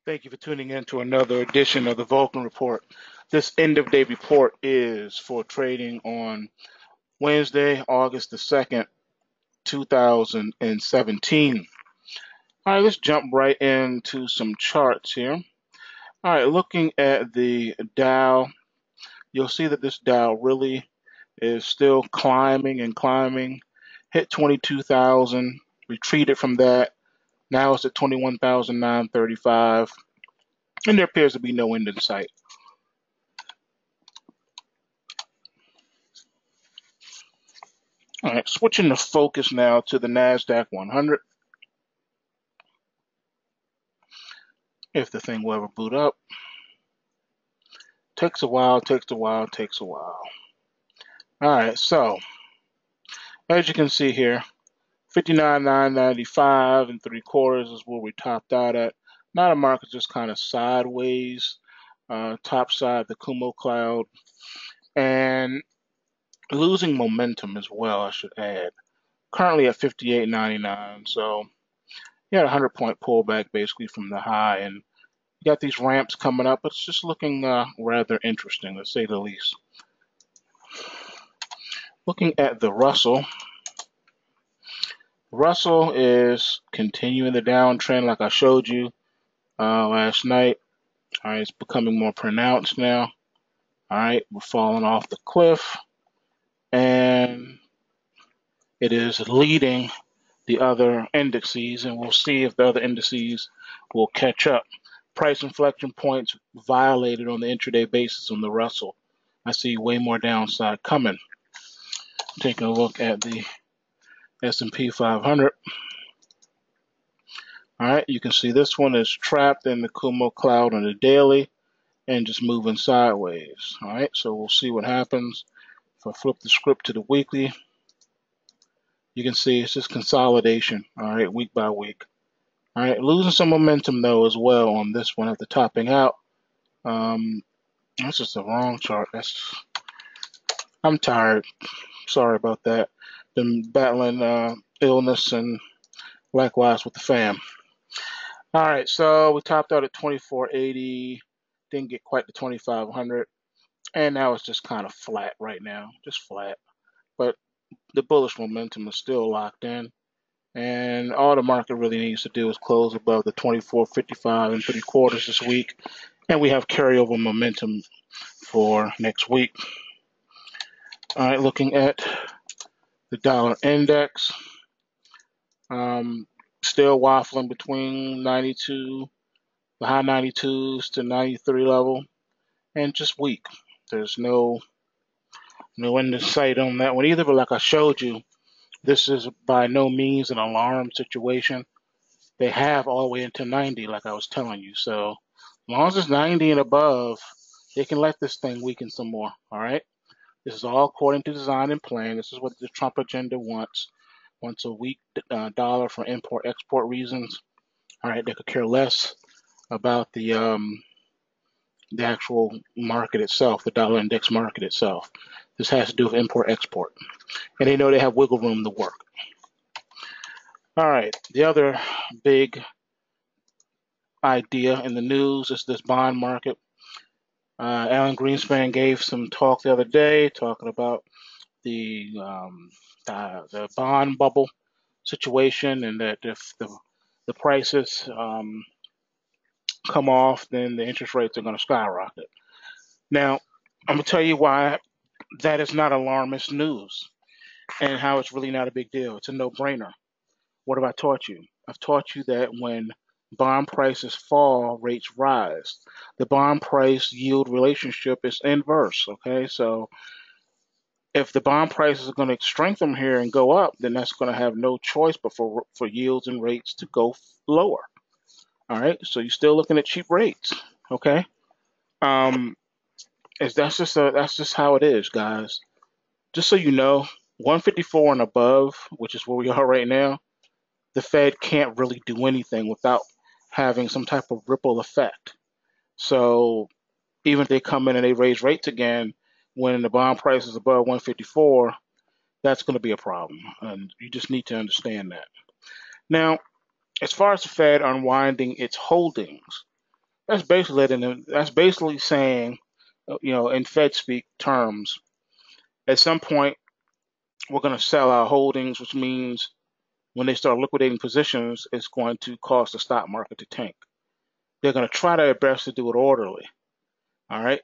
Thank you for tuning in to another edition of the Vulcan Report. This end of day report is for trading on Wednesday, August the 2nd, 2017. All right, let's jump right into some charts here. All right, looking at the Dow, you'll see that this Dow really is still climbing and climbing. Hit 22,000, retreated from that. Now it's at 21,935, and there appears to be no end in sight. All right, switching the focus now to the NASDAQ 100. If the thing will ever boot up. Takes a while, takes a while, takes a while. All right, so as you can see here, 59,995 and 3/4 is where we topped out at. Now the market's just kind of sideways, top side the Kumo cloud, and losing momentum as well, I should add. Currently at 58.99, so you had a 100-point pullback basically from the high, and you got these ramps coming up. It's just looking rather interesting, to say the least. Looking at the Russell. Russell is continuing the downtrend like I showed you last night. All right, it's becoming more pronounced now. All right, we're falling off the cliff, and it is leading the other indices, and we'll see if the other indices will catch up. Price inflection points violated on the intraday basis on the Russell. I see way more downside coming. Taking a look at the S&P 500. All right, you can see this one is trapped in the Kumo cloud on the daily and just moving sideways. All right, so we'll see what happens. If I flip the script to the weekly, you can see it's just consolidation, all right, week by week. All right, losing some momentum though as well on this one after topping out. This is the wrong chart. I'm tired. Sorry about that. Been battling illness and likewise with the fam. All right, so we topped out at 2480, didn't get quite to 2500, and now it's just kind of flat right now, just flat. But the bullish momentum is still locked in, and all the market really needs to do is close above the 2455 and 3/4 this week, and we have carryover momentum for next week. All right, looking at the dollar index. Still waffling between 92, the high 92s to 93 level, and just weak. There's no end in sight on that one either, but like I showed you, this is by no means an alarm situation. They have all the way into 90, like I was telling you. So as long as it's 90 and above, they can let this thing weaken some more, all right? This is all according to design and plan. This is what the Trump agenda wants. Wants a weak dollar for import-export reasons. All right, they could care less about the actual market itself, the dollar index market itself. This has to do with import-export. And they know they have wiggle room to work. All right, the other big idea in the news is this bond market. Alan Greenspan gave some talk the other day talking about the bond bubble situation, and that if the prices come off, then the interest rates are going to skyrocket. Now, I'm going to tell you why that is not alarmist news and how it's really not a big deal. It's a no-brainer. What have I taught you? I've taught you that when bond prices fall, rates rise. The bond price yield relationship is inverse, okay? So if the bond prices are going to strengthen here and go up, then that's going to have no choice but for yields and rates to go lower. All right, so you're still looking at cheap rates, okay? That's just how it is, guys. Just so you know, 154 and above, which is where we are right now, the Fed can't really do anything without having some type of ripple effect. So even if they come in and they raise rates again, when the bond price is above 154, that's going to be a problem, and you just need to understand that. Now, as far as the Fed unwinding its holdings, that's basically saying, in Fed speak terms, at some point we're going to sell our holdings, which means when they start liquidating positions, it's going to cause the stock market to tank. They're going to try their best to do it orderly, all right,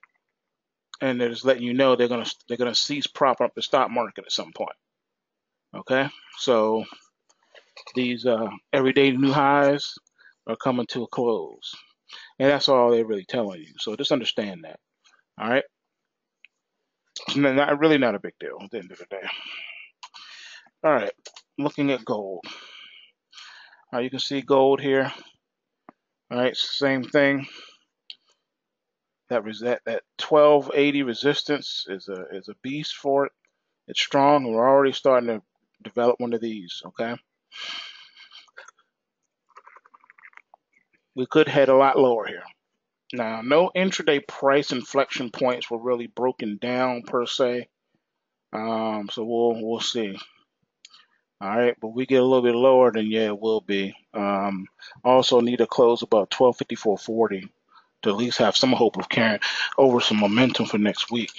and they're just letting you know they're gonna cease propping up the stock market at some point. Okay, so these everyday new highs are coming to a close, and that's all they're really telling you. So just understand that. All right, it's not a big deal at the end of the day. All right, looking at gold. You can see gold here. All right, same thing. That 1280 resistance is a beast for it. It's strong, and we're already starting to develop one of these. Okay, we could head a lot lower here. Now, no intraday price inflection points were really broken down per se, so we'll see. All right, but we get a little bit lower, then yeah, it will be. Also need to close about 1254.40 to at least have some hope of carrying over some momentum for next week.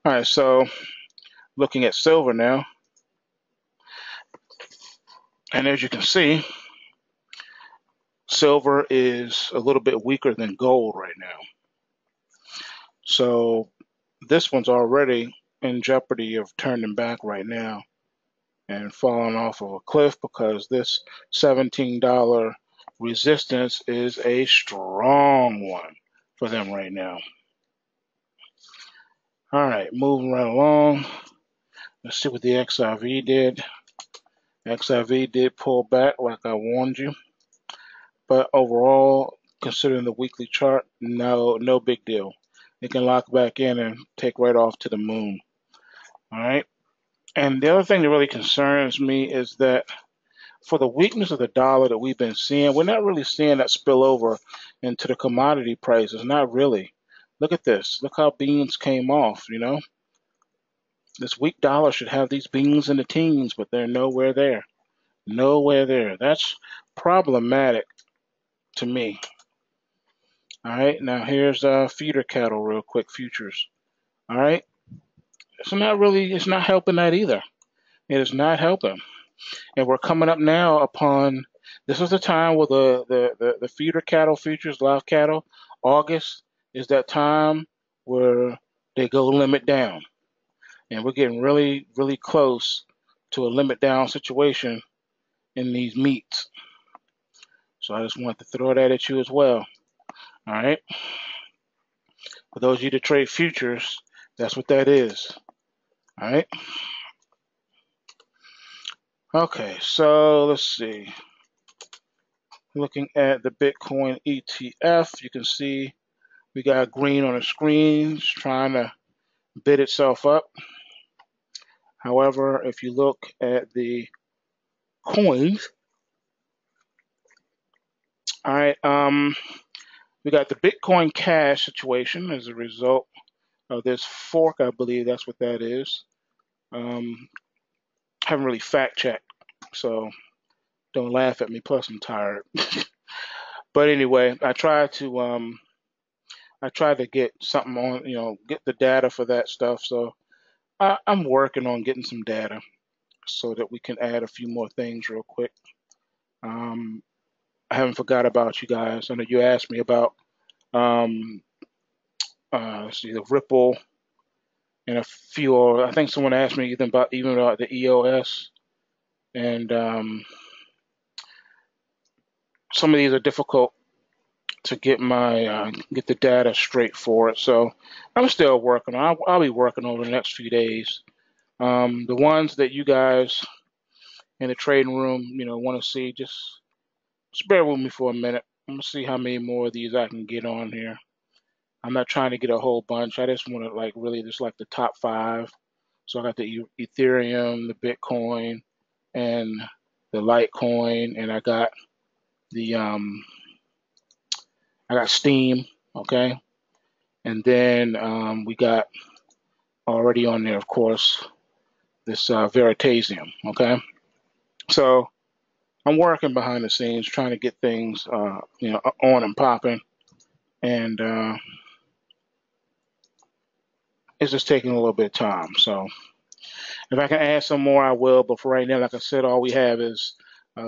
All right, so looking at silver now, and as you can see, silver is a little bit weaker than gold right now. So this one's already in jeopardy of turning back right now and falling off of a cliff, because this $17 resistance is a strong one for them right now. All right, moving right along. Let's see what the XIV did. XIV did pull back like I warned you, but overall, considering the weekly chart, no big deal. It can lock back in and take right off to the moon. All right. And the other thing that really concerns me is that for the weakness of the dollar that we've been seeing, we're not really seeing that spill over into the commodity prices. Not really. Look at this. Look how beans came off, This weak dollar should have these beans in the teens, but they're nowhere there. Nowhere there. That's problematic to me. All right, now here's feeder cattle real quick, futures. All right, it's not helping that either. It is not helping. And we're coming up now upon, this is the time where the feeder cattle futures, live cattle, August is that time where they go limit down. And we're getting really, really close to a limit down situation in these meats. So I just wanted to throw that at you as well. All right. For those of you that trade futures, that's what that is. All right. Okay, so let's see. Looking at the Bitcoin ETF, you can see we got green on the screen trying to bid itself up. However, if you look at the coins, all right, we got the Bitcoin Cash situation as a result of this fork. I believe that's what that is. Haven't really fact checked, so don't laugh at me. Plus, I'm tired. But anyway, I tried to get something on, get the data for that stuff. So I'm working on getting some data so that we can add a few more things real quick. I haven't forgot about you guys. I know you asked me about let's see, the Ripple and a few. I think someone asked me even about the EOS, and some of these are difficult to get get the data straight for it. So I'm still working on. I'll be working over the next few days. The ones that you guys in the trading room, want to see, just bear with me for a minute. I'm gonna see how many more of these I can get on here. I'm not trying to get a whole bunch. I just want to really just the top 5. So I got the Ethereum, the Bitcoin, and the Litecoin, and I got the I got Steam, okay, and then we got already on there, of course, this Veritasium, okay. So I'm working behind the scenes trying to get things, on and popping, and it's just taking a little bit of time. So if I can add some more, I will. But for right now, like I said, all we have is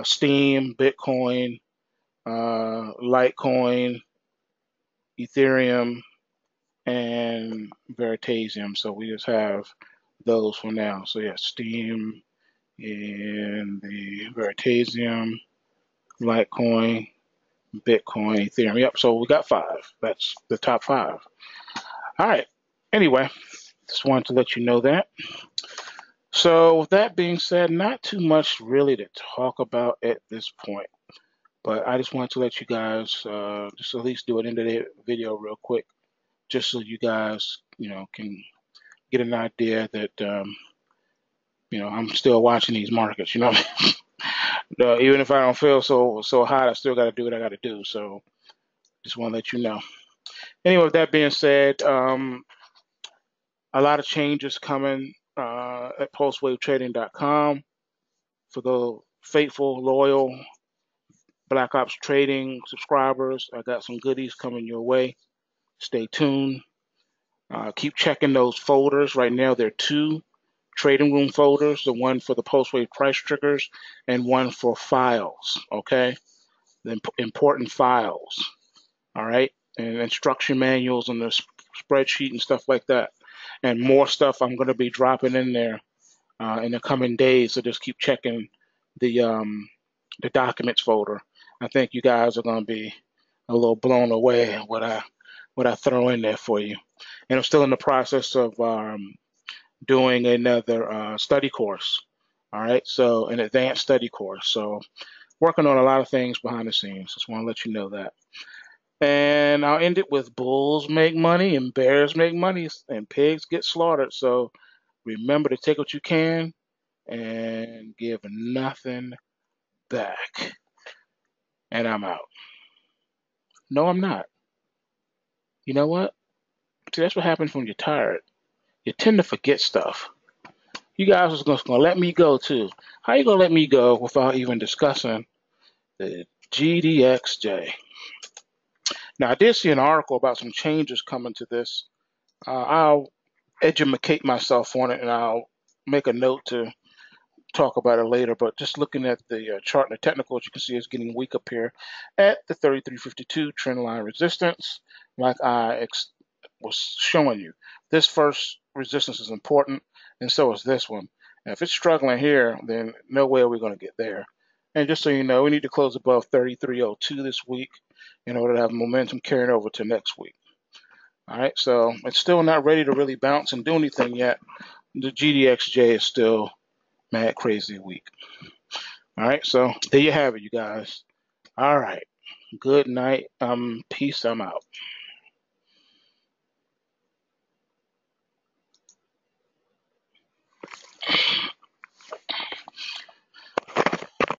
Steam, Bitcoin, Litecoin, Ethereum, and Veritasium. So we just have those for now. So yeah, Steam and the Veritasium, Litecoin, Bitcoin, Ethereum. Yep. So we got 5. That's the top 5. All right. Anyway, just wanted to let you know that. So with that being said, not too much really to talk about at this point. But I just wanted to let you guys just at least do an end of the video real quick, just so you guys, can get an idea that, I'm still watching these markets. Even if I don't feel so hot, I still got to do what I got to do. So just want to let you know. Anyway, with that being said, a lot of changes coming at postwavetrading.com for the faithful, loyal Black Ops Trading subscribers. I got some goodies coming your way. Stay tuned. Keep checking those folders. Right now, there are 2 trading room folders, the one for the post-wave price triggers and one for files, okay? The important files, all right? And instruction manuals and the spreadsheet and stuff like that. And more stuff I'm going to be dropping in there in the coming days, so just keep checking the documents folder. I think you guys are going to be a little blown away at what I throw in there for you. And I'm still in the process of doing another study course. All right, so an advanced study course. So working on a lot of things behind the scenes. Just want to let you know that. And I'll end it with bulls make money and bears make money and pigs get slaughtered. So remember to take what you can and give nothing back. And I'm out. No, I'm not. You know what? See, that's what happens when you're tired. You tend to forget stuff. You guys was gonna let me go too. How you gonna let me go without even discussing the GDXJ? Now, I did see an article about some changes coming to this. I'll educate myself on it, and I'll make a note to talk about it later. But just looking at the chart and the technicals, you can see it's getting weak up here at the 3352 trend line resistance, like I was showing you. This first resistance is important, and so is this one. And if it's struggling here, then no way are we going to get there. And just so you know, we need to close above 3302 this week in order to have momentum carrying over to next week. All right, so it's still not ready to really bounce and do anything yet. The GDXJ is still mad crazy weak. All right, so there you have it, you guys. All right, good night. Peace. I'm out.